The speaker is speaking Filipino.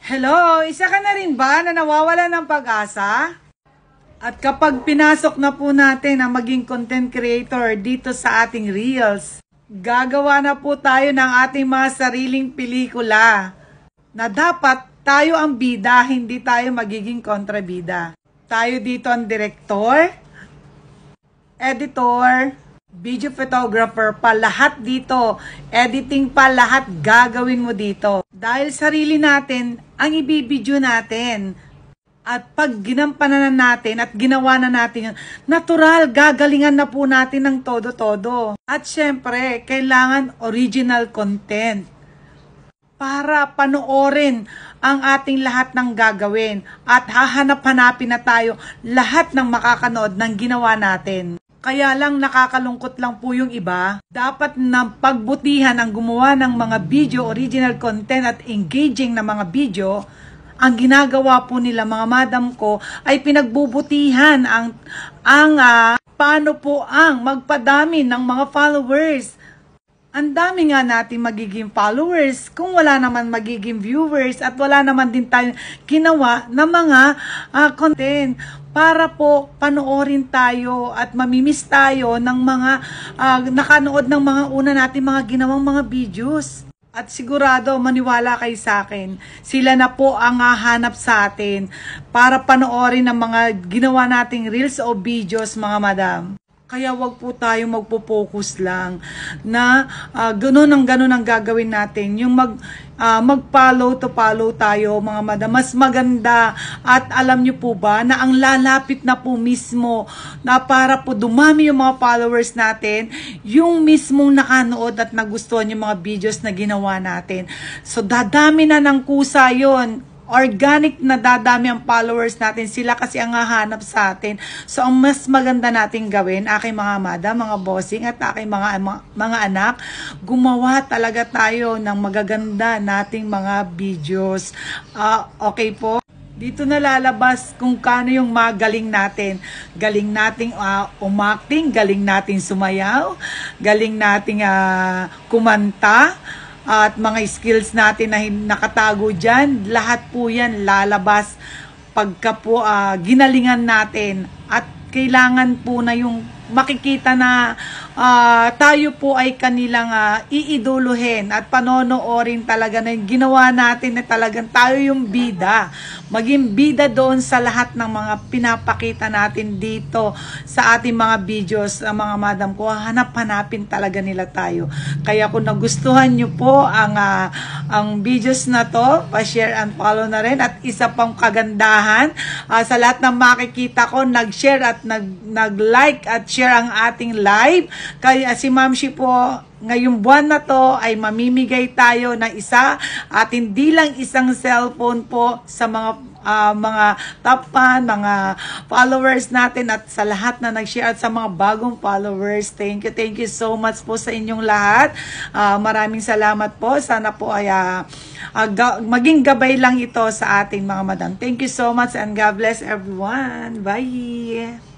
Hello, isa ka na rin ba na nawawala ng pag-asa? At kapag pinasok na po natin ang maging content creator dito sa ating Reels, gagawa na po tayo ng ating mga sariling pelikula na dapat tayo ang bida, hindi tayo magiging kontrabida. Tayo dito ang director, editor, video photographer pa, lahat dito, editing pa, lahat gagawin mo dito. Dahil sarili natin ang ibibidyo natin. At pag ginampanan natin at ginawa na natin, natural, gagalingan na po natin ng todo-todo. At syempre, kailangan original content para panoorin ang ating lahat ng gagawin. At hahanap-hanapin na tayo lahat ng makakanood ng ginawa natin. Kaya lang nakakalungkot lang po yung iba. Dapat na pagbutihan ang gumawa ng mga video, original content at engaging na mga video. Ang ginagawa po nila mga madam ko ay pinagbubutihan paano po ang magpadami ng mga followers. Ang dami nga natin magiging followers kung wala naman magiging viewers at wala naman din tayong ginawa na mga content para po panoorin tayo at mamimiss tayo ng mga nakanood ng mga una natin mga ginawang mga videos. At sigurado, maniwala kayo sa akin, sila na po ang hahanap sa atin para panoorin ang mga ginawa nating reels o videos mga madam. Kaya wag po tayo magpo-focus lang na ganun ang gagawin natin. Yung mag-follow to follow tayo mga madam. Mas maganda at alam nyo po ba na ang lalapit na po mismo na para po dumami yung mga followers natin, yung mismong nakanood at nagustuhan yung mga videos na ginawa natin. So dadami na ng kusa yun. Organic na dadami ang followers natin. Sila kasi ang hahanap sa atin. So, ang mas maganda nating gawin, aking mga madam, mga bossing, at aking mga anak, gumawa talaga tayo ng magaganda nating mga videos. Okay po? Dito na lalabas kung kano yung magaling natin. Galing nating umakting, galing nating sumayaw, galing nating kumanta, at mga skills natin na nakatago dyan, lahat po yan lalabas pagka po ginalingan natin. At kailangan po na yung makikita na tayo po ay kanilang iiduluhin at panonoorin talaga na yung ginawa natin na talagang tayo yung bida. Maging bida doon sa lahat ng mga pinapakita natin dito sa ating mga videos, mga madam ko, hanap-hanapin talaga nila tayo. Kaya kung nagustuhan nyo po ang videos na to, pa-share and follow na rin. At isa pang kagandahan, sa lahat ng makikita ko, nag-share at nag-like at share ang ating live. Kaya si Ma'am Shi po, ngayong buwan na to ay mamimigay tayo ng isa at hindi lang isang cellphone po sa mga top fan, mga followers natin at sa lahat na nag-share at sa mga bagong followers. Thank you so much po sa inyong lahat. Maraming salamat po. Sana po ay maging gabay lang ito sa ating mga madam. Thank you so much and God bless everyone. Bye!